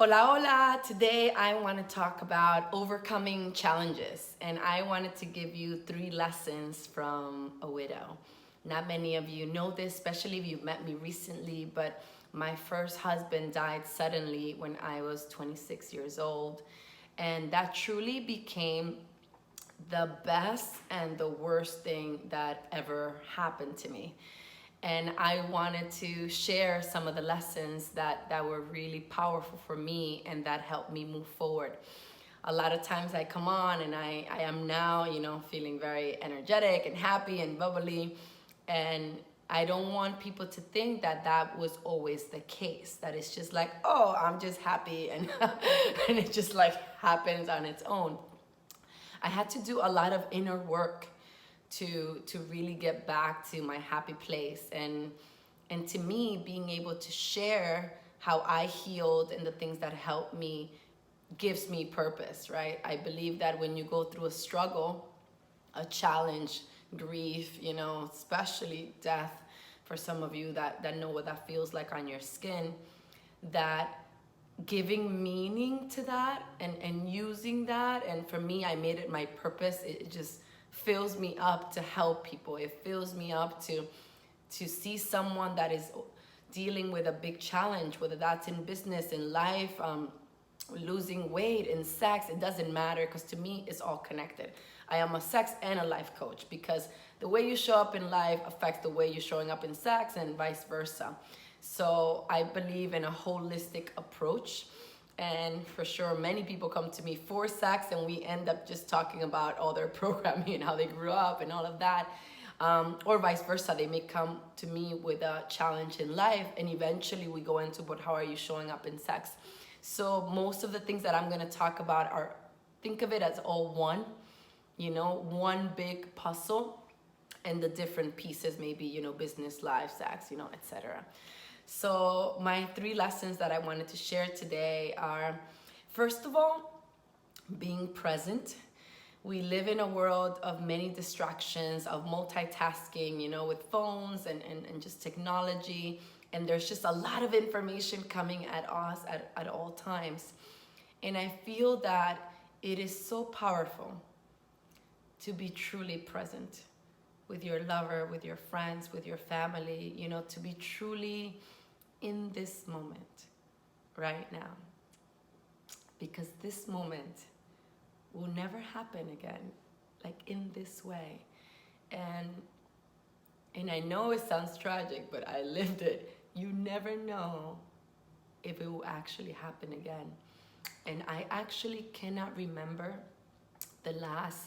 Hola, hola. Today I want to talk about overcoming challenges, and I wanted to give you 3 lessons from a widow. Not many of you know this, especially if you've met me recently, but my first husband died suddenly when I was 26 years old, and that truly became the best and the worst thing that ever happened to me. And I wanted to share some of the lessons that were really powerful for me and that helped me move forward. A lot of times I come on and I am now, feeling very energetic and happy and bubbly. And I don't want people to think that that was always the case, that it's just like, oh, I'm just happy and, and it just like happens on its own. I had to do a lot of inner work to really get back to my happy place, and to me, being able to share how I healed and the things that helped me gives me purpose, right? I believe that when you go through a struggle, a challenge, grief, especially death, for some of you that know what that feels like on your skin, that giving meaning to that and using that, and for me, I made it my purpose. It just fills me up to help people. It fills me up to see someone that is dealing with a big challenge, whether that's in business, in life, losing weight, in sex. It doesn't matter, because to me it's all connected. I am a sex and a life coach, because the way you show up in life affects the way you're showing up in sex, and vice versa. So I believe in a holistic approach. And for sure, many people come to me for sex, and we end up just talking about all their programming and how they grew up and all of that. Or vice versa, they may come to me with a challenge in life, and eventually we go into, but how are you showing up in sex? So most of the things that I'm going to talk about are, think of it as all one, one big puzzle, and the different pieces, maybe, business, life, sex, etc. So my 3 lessons that I wanted to share today are, first of all, being present. We live in a world of many distractions, of multitasking, with phones and just technology. And there's just a lot of information coming at us at all times. And I feel that it is so powerful to be truly present with your lover, with your friends, with your family, to be truly in this moment right now, because this moment will never happen again, like in this way. And I know it sounds tragic, but I lived it. You never know if it will actually happen again. And I actually cannot remember the last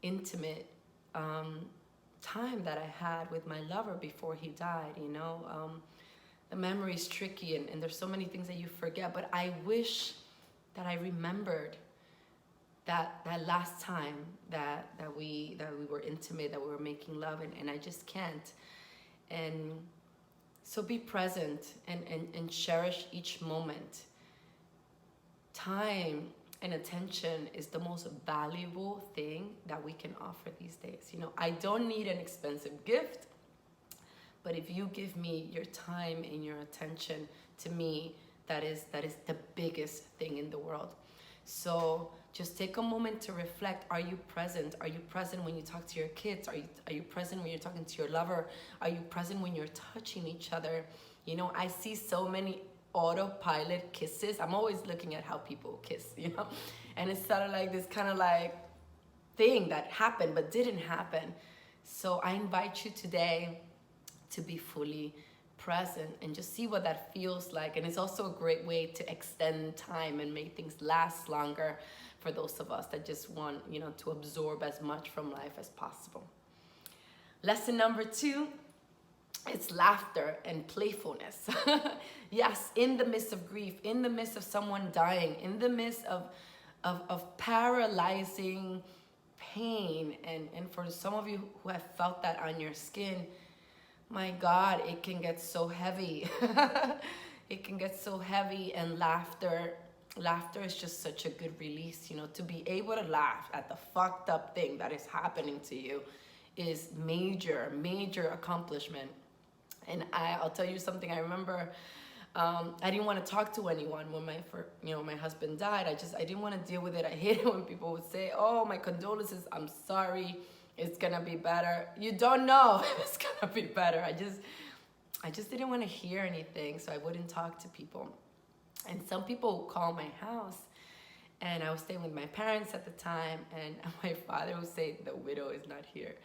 intimate time that I had with my lover before he died. The memory is tricky, and there's so many things that you forget, but I wish that I remembered that last time that we were intimate, that we were making love, and I just can't. And so be present and cherish each moment. Time and attention is the most valuable thing that we can offer these days. I don't need an expensive gift, but if you give me your time and your attention, to me, that is the biggest thing in the world. So just take a moment to reflect. Are you present? Are you present when you talk to your kids? Are you present when you're talking to your lover? Are you present when you're touching each other? I see so many autopilot kisses. I'm always looking at how people kiss, and it's sort of like this kind of like thing that happened but didn't happen. So I invite you today to be fully present and just see what that feels like. And it's also a great way to extend time and make things last longer for those of us that just want, to absorb as much from life as possible. Lesson number 2, it's laughter and playfulness. Yes, in the midst of grief, in the midst of someone dying, in the midst of paralyzing pain, and for some of you who have felt that on your skin, my God, it can get so heavy. It can get so heavy, and laughter is just such a good release. To be able to laugh at the fucked up thing that is happening to you is major accomplishment. And I'll tell you something. I remember I didn't want to talk to anyone when my husband died. I didn't want to deal with it. I hated when people would say, "Oh, my condolences. I'm sorry. It's gonna be better." You don't know if it's gonna be better. I just didn't want to hear anything, so I wouldn't talk to people. And some people would call my house, and I was staying with my parents at the time, and my father would say, "The widow is not here."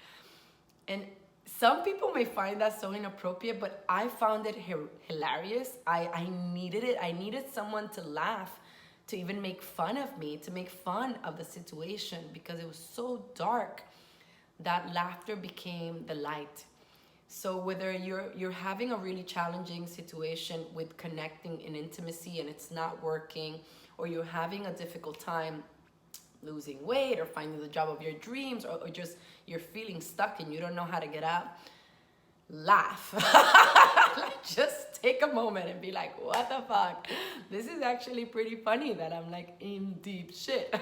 And some people may find that so inappropriate, but I found it hilarious. I needed it. I needed someone to laugh, to even make fun of me, to make fun of the situation, because it was so dark that laughter became the light. So whether you're having a really challenging situation with connecting in intimacy and it's not working, or you're having a difficult time losing weight or finding the job of your dreams, or just you're feeling stuck and you don't know how to get out, laugh. Like, just take a moment and be like, what the fuck? This is actually pretty funny that I'm like in deep shit.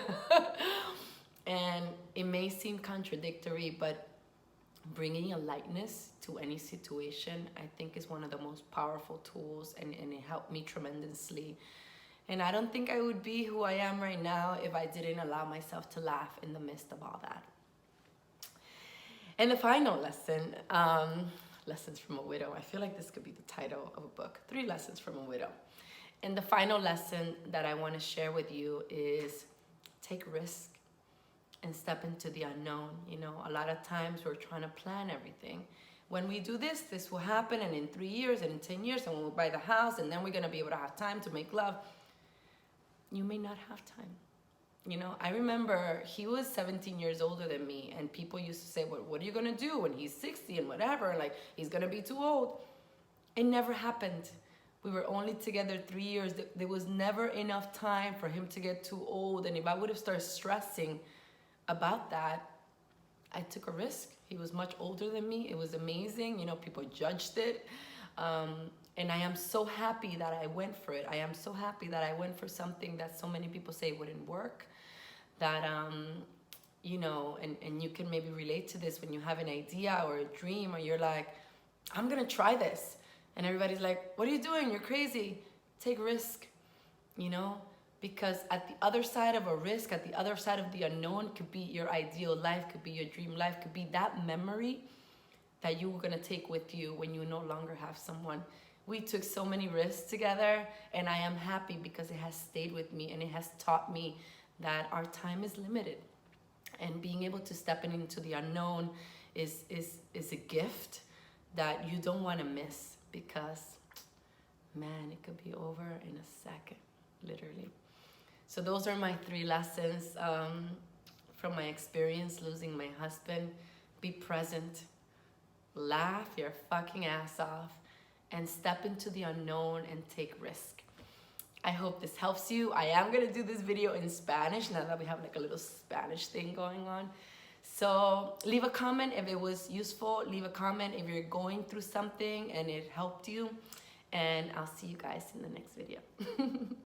And it may seem contradictory, but bringing a lightness to any situation, I think, is one of the most powerful tools, and it helped me tremendously. And I don't think I would be who I am right now if I didn't allow myself to laugh in the midst of all that. And the final lesson, Lessons from a Widow. I feel like this could be the title of a book, 3 Lessons from a Widow. And the final lesson that I want to share with you is take risk and step into the unknown. You know, a lot of times we're trying to plan everything. When we do this, this will happen, and in 3 years, and in 10 years, and we'll buy the house, and then we're going to be able to have time to make love. You may not have time. You know, I remember he was 17 years older than me, and people used to say, well, what are you going to do when he's 60 and whatever? Like, he's going to be too old. It never happened. We were only together 3 years. There was never enough time for him to get too old. And if I would have started stressing about that, I took a risk. He was much older than me. It was amazing. You know, people judged it. And I am so happy that I went for it. I am so happy that I went for something that so many people say wouldn't work. That, you know, and you can maybe relate to this when you have an idea or a dream, or you're like, I'm going to try this. And everybody's like, what are you doing? You're crazy. Take risk, you know, because at the other side of a risk, at the other side of the unknown, could be your ideal life, could be your dream life, could be that memory that you were going to take with you when you no longer have someone. We took so many risks together, and I am happy because it has stayed with me, and it has taught me that our time is limited, and being able to step into the unknown is a gift that you don't want to miss, because man, it could be over in a second, literally. So those are my 3 lessons from my experience losing my husband. Be present, laugh your fucking ass off, and step into the unknown and take risk. I hope this helps you. I am gonna do this video in Spanish now that we have like a little Spanish thing going on. So leave a comment if it was useful. Leave a comment if you're going through something and it helped you. And I'll see you guys in the next video.